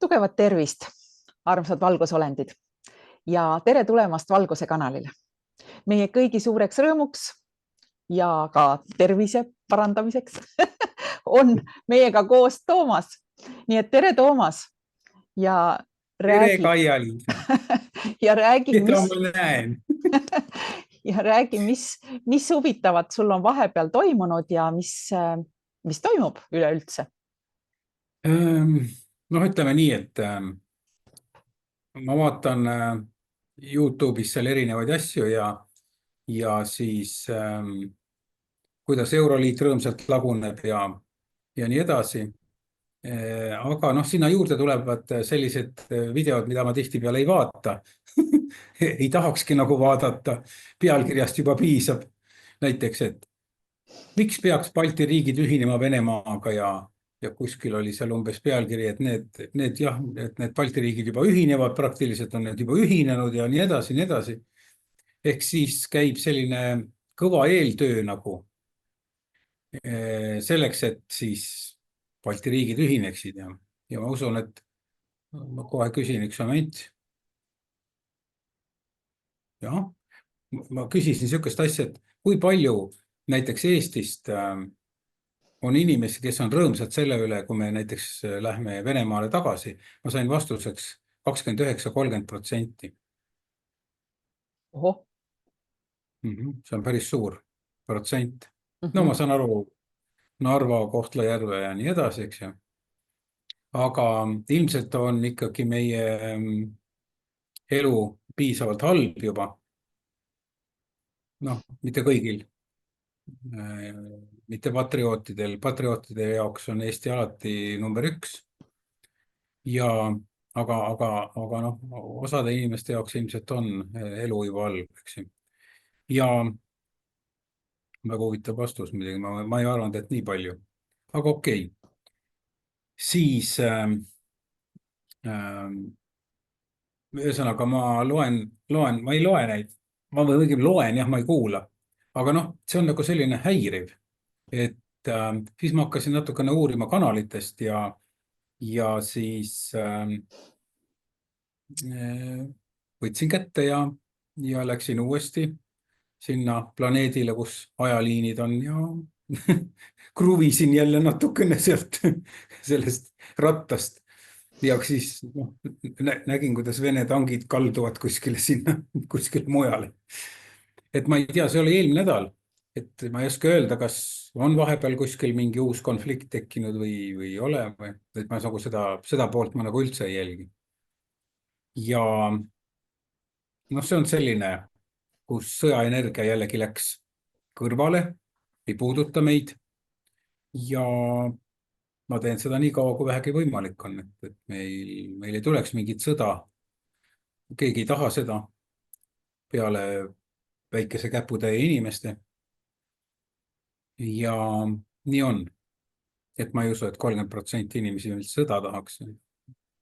Tugevat tervist, armsad valgusolendid ja tere tulemast Valguse kanalile. Meie kõigi suureks rõõmuks ja ka tervise parandamiseks on meiega koos Toomas. Nii et tere, Toomas. Ja Tere, Kaia-Liis. räägi, Keda ma näen? ja räägi, mis huvitavat sul on vahepeal toimunud ja mis toimub üleüldse? Noh, ütleme nii, et ma vaatan YouTube'is seal erinevaid asju ja siis kuidas Euroliit rõõmsalt laguneb ja nii edasi. Aga noh, sinna juurde tulevad sellised videod, mida ma tihtipeale ei vaata. Ei tahakski nagu vaadata. Pealkirjast juba piisab. Näiteks, et miks peaks Balti riigid ühinema Venemaaga ja kuskil oli seal umbes pealkiri, et need Balti riigid juba ühinevad, praktiliselt on need juba ühinenud ja nii edasi, nii edasi. Ehk siis käib selline kõva eeltöö nagu selleks, et siis Balti riigid ühineksid ja ma usun, et ma kohe küsin üks moment. Jah, ma küsisin niisugust asja, et kui palju näiteks Eestist on inimesi, kes on rõõmsad selle üle, kui me näiteks lähme Venemaale tagasi. Ma sain vastuseks 29–30%. Oho. See on päris suur protsent. No ma saan aru, Narva, Kohtla-Järve ja nii edasi, eks ju. Aga ilmselt on ikkagi meie elu piisavalt halb juba. Noh, mitte kõigil. Mitte patriootide jaoks on Eesti alati number 1. Aga noh, osade inimeste jaoks ilmselt on elu juba halb, eks ju. Ja väga huvitav vastus muidugi, ma ei arvanud, et nii palju. Aga okei. Siis ühesõnaga ma ei loe neid. Ma õigem loen, jah, ma ei kuula. Aga noh, see on nagu selline häiriv. Et siis ma hakkasin natukene uurima kanalitest ja siis võtsin kätte ja läksin uuesti sinna planeedile, kus ajaliinid on ja kruvisin jälle natukene sellest rattast. Ja siis nägin, kuidas Vene tangid kalduvad kuskile mujale. Et ma ei tea, see oli eelmine nädal, et ma ei oska öelda, kas on vahepeal kuskil mingi uus konflikt tekkinud või ei ole, et ma nagu seda poolt ma nagu üldse ei jälgi. Ja noh, see on selline, kus sõjaenergia jällegi läks kõrvale, ei puuduta meid ja ma teen seda nii kaua, kui vähegi võimalik on, et meil ei tuleks mingit sõda. Keegi ei taha seda peale väikese käputäie inimeste. Ja nii on. Et ma ei usu, et 30% inimesi sõda tahaks.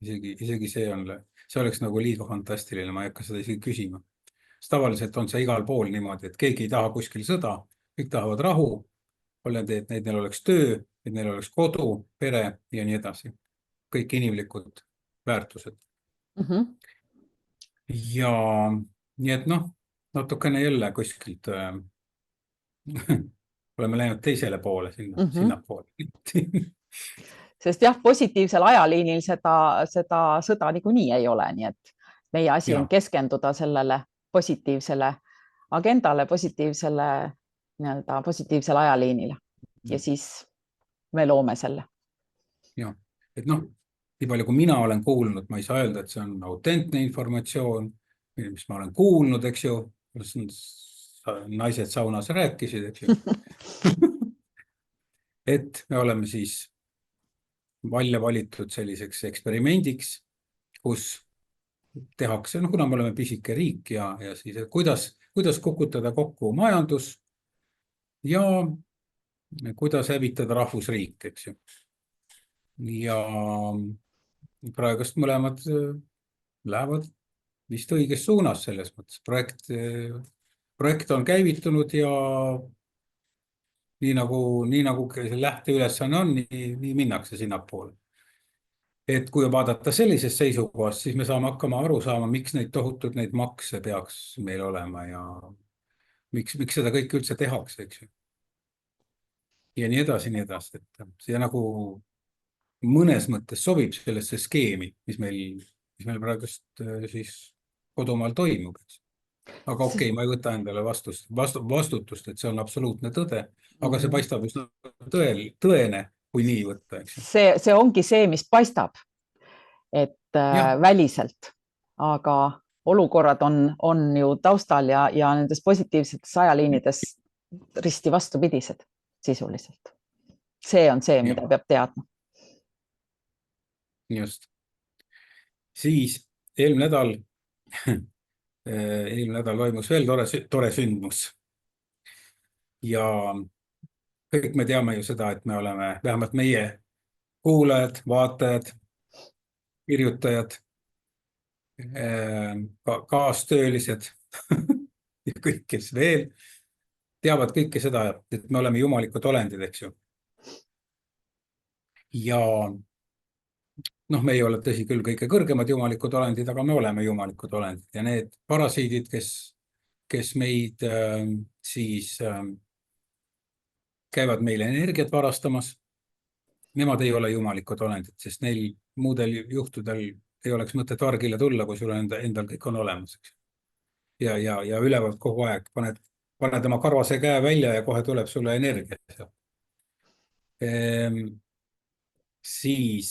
Isegi see oleks nagu liiga fantastiline, ma ei hakka seda isegi küsima. Tavaliselt on see igal pool niimoodi, et keegi ei taha kuskil sõda, kõik tahavad rahu, et neil oleks töö, et neil oleks kodu, pere ja nii edasi. Kõik inimlikud väärtused. Ja nii et noh, natukene jälle kuskilt oleme läinud teisele poole, sinna poole. Sest jah, positiivsel ajaliinil seda sõda niikuinii ei ole, nii et meie asi on keskenduda sellele positiivsele agendale, positiivsele ajaliinile ja siis me loome selle. Ja, et noh, nii palju kui mina olen kuulnud, ma ei saa öelda, et see on autentne informatsioon, mis ma olen kuulnud, eks ju, naised saunas rääkisid, eks ju. Et me oleme siis välja valitud selliseks eksperimendiks, kus tehakse, kuna me oleme pisike riik ja siis, kuidas kukutada kokku majandus ja kuidas hävitada rahvusriik, eks ju. Ja praegust mõlemad lähevad vist õiges suunas selles mõttes. Projekt on käivitunud ja nii nagu see lähteülesanne on, nii minnakse sinnapoole. et kui vaadata sellisest seisukohast, siis me saame hakkama aru saama, miks neid makse peaks meil olema ja miks seda kõike üldse tehakse, eks ju. Ja nii edasi, nii edasi, et see nagu mõnes mõttes sobib sellesse skeemi, mis meil praegust siis kodumaal toimub, eks. Aga okei, ma ei võta endale vastutust, et see on absoluutne tõde, aga see paistab üsna tõene, kui nii võtta, eks. See ongi see, mis paistab, et väliselt, aga olukorrad on ju taustal ja nendes positiivsetes ajaliinides risti vastupidised sisuliselt. See on see, mida peab teadma. Just. Siis eelmine nädal toimus veel tore sündmus. Ja kõik me teame ju seda, et me oleme, vähemalt meie kuulajad, vaatajad, kirjutajad, kaastöölised ja kõik, kes veel teavad kõike seda, et me oleme jumalikud olendid, eks ju. Ja noh, me ei ole tõsi küll kõige kõrgemad jumalikud olendid, aga me oleme jumalikud olendid ja need parasiidid, kes meid siis käivad meile energiat varastamas, nemad ei ole jumalikud olendid, sest neil muudel juhtudel ei oleks mõtet vargile tulla, kui sul endal kõik on olemas. Ja ülevalt kogu aeg paned oma karvase käe välja ja kohe tuleb sulle energia. Siis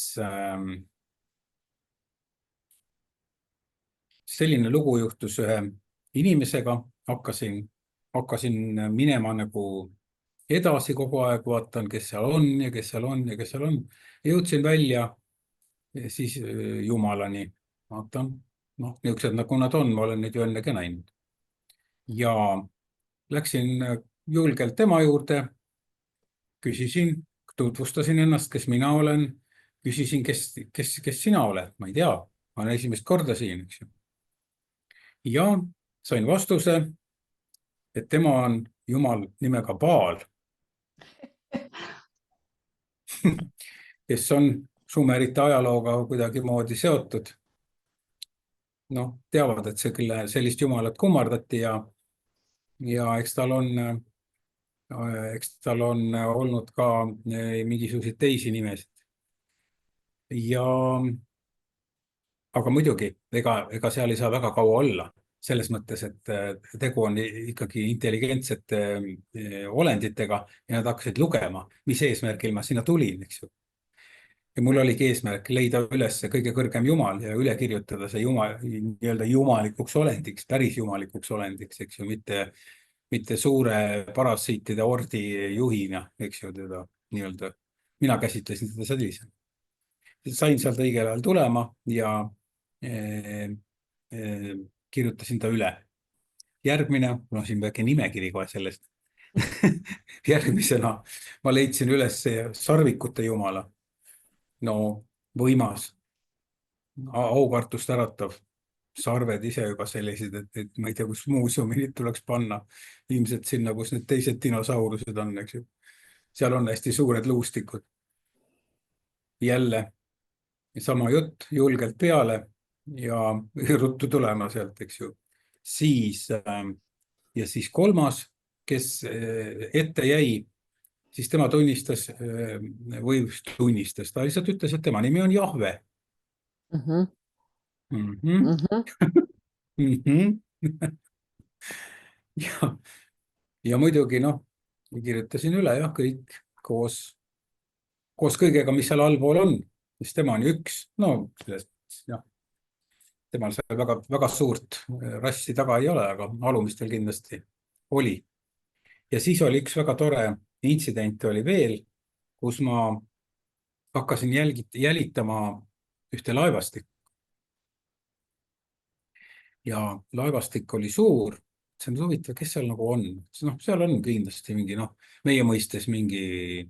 selline lugu juhtus ühe inimesega, hakkasin minema nagu edasi kogu aeg, vaatan, kes seal on ja kes seal on ja kes seal on. Jõudsin välja siis Jumalani, vaatan, noh, niisugused nagu nad on, ma olen neid ju ennegi näinud. Ja läksin julgelt tema juurde, küsisin, tutvustasin ennast, kes mina olen, küsisin, kes sina oled, ma ei tea, ma olen esimest korda siin, eks ju. Ja sain vastuse, et tema on Jumal nimega Baal, kes on sumerite ajalooga kuidagi moodi seotud. Noh, teavad, et sellist jumalat kummardati ja eks tal on olnud ka mingisuguseid teisi nimesid. Aga muidugi, ega seal ei saa väga kaua olla, selles mõttes, et tegu on ikkagi intelligentsete olenditega ja nad hakkasid lugema, mis eesmärgil ma sinna tulin, eks ju. Ja mul oligi eesmärk leida üles kõige kõrgem jumal ja üle kirjutada see nii-öelda jumalikuks olendiks, päris jumalikuks olendiks, eks ju, mitte suure parasiitide ordi juhina, eks ju, teda nii-öelda. Mina käsitlesin teda sellisena. Sain sealt õigel ajal tulema ja kirjutasin ta üle. Järgmine, mul on siin väike nimekiri kohe sellest. Järgmisena ma leidsin üles sarvikute jumala. No võimas, aukartust äratav, sarved ise juba sellised, et ma ei tea, kus muuseumi neid tuleks panna. Ilmselt sinna, kus need teised dinosaurused on, eks ju. Seal on hästi suured luustikud. Jälle sama jutt, julgelt peale ja ruttu tulema sealt, eks ju. Ja siis kolmas, kes ette jäi, siis tema tunnistas, ta lihtsalt ütles, et tema nimi on Jahve. Ja muidugi, noh, kirjutasin üle jah, kõik koos kõigega, mis seal allpool on, siis tema on üks, no, temal seal väga suurt rassi taga ei ole, aga alumistel kindlasti oli. Ja siis oli üks väga tore intsident oli veel, kus ma hakkasin jälitama ühte laevastikku. Ja laevastik oli suur, see on huvitav, kes seal nagu on. No, seal on kindlasti mingi, meie mõistes mingi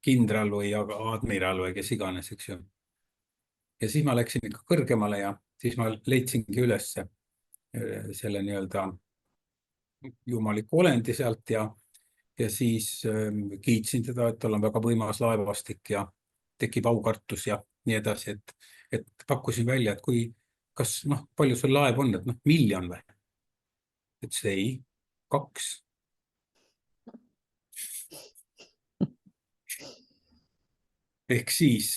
kindral või admiral või kes iganes, eks ju. Ja siis ma läksin ikka kõrgemale ja siis ma leidsingi üles selle nii-öelda jumaliku olendi sealt ja siis kiitsin teda, et tal on väga võimas laevastik ja tekib aukartus ja nii edasi, et pakkusin välja, et kas palju sul laev on, et 1 miljon või? Ütles ei, 2. Ehk siis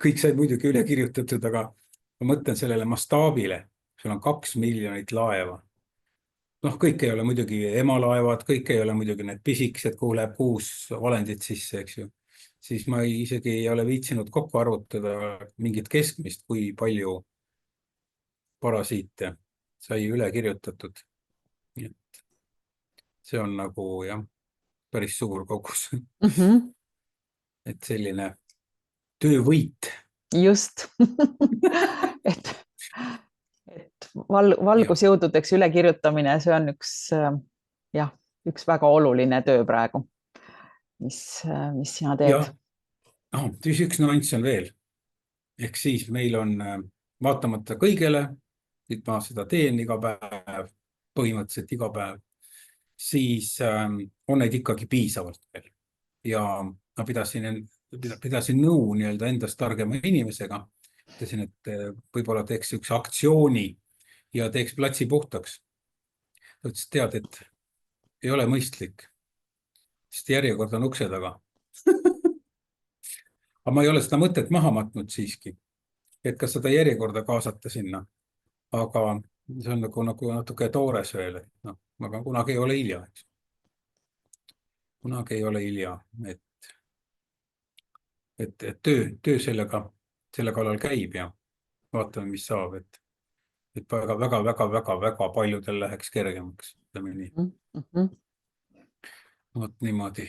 kõik said muidugi üle kirjutatud, aga ma mõtlen sellele mastaabile, sul on 2 miljonit laeva. Kõik ei ole muidugi emalaevad, kõik ei ole muidugi need pisikesed, kuhu läheb 6 valendit sisse, eks ju. Siis ma isegi ei ole viitsinud kokku arvutada mingit keskmist, kui palju parasiite sai üle kirjutatud. See on nagu jah, päris suur kogus. Et selline töövõit. Just. et valgusjõududeks ülekirjutamine, see on üks väga oluline töö praegu, mis sina teed. Siis üks nüanss on veel. Ehk siis meil on vaatamata kõigele, et ma seda teen iga päev, põhimõtteliselt iga päev, siis on neid ikkagi piisavalt veel. Ja ma pidasin nõu nii-öelda endast targema inimesega. Ütlesin, et võib-olla teeks üks aktsiooni ja teeks platsi puhtaks. Ta ütles, tead, et ei ole mõistlik, sest järjekord on ukse taga. Aga ma ei ole seda mõtet maha matnud siiski, et ka seda järjekorda kaasata sinna. Aga see on nagu natuke toores veel, aga kunagi ei ole hilja. Kunagi ei ole hilja, et töö selle kallal käib ja vaatame, mis saab, et väga paljudel läheks kergemaks. Vot niimoodi.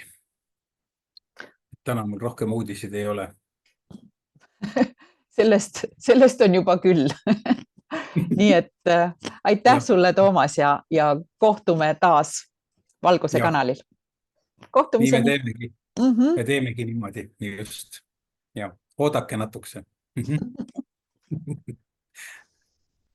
Täna mul rohkem uudisid ei ole. Sellest on juba küll. Nii et aitäh sulle, Toomas, ja kohtume taas Valguse kanalil. Kohtumiseni. Nii me teemegi. Me teemegi niimoodi, just. Ja oodake natukese.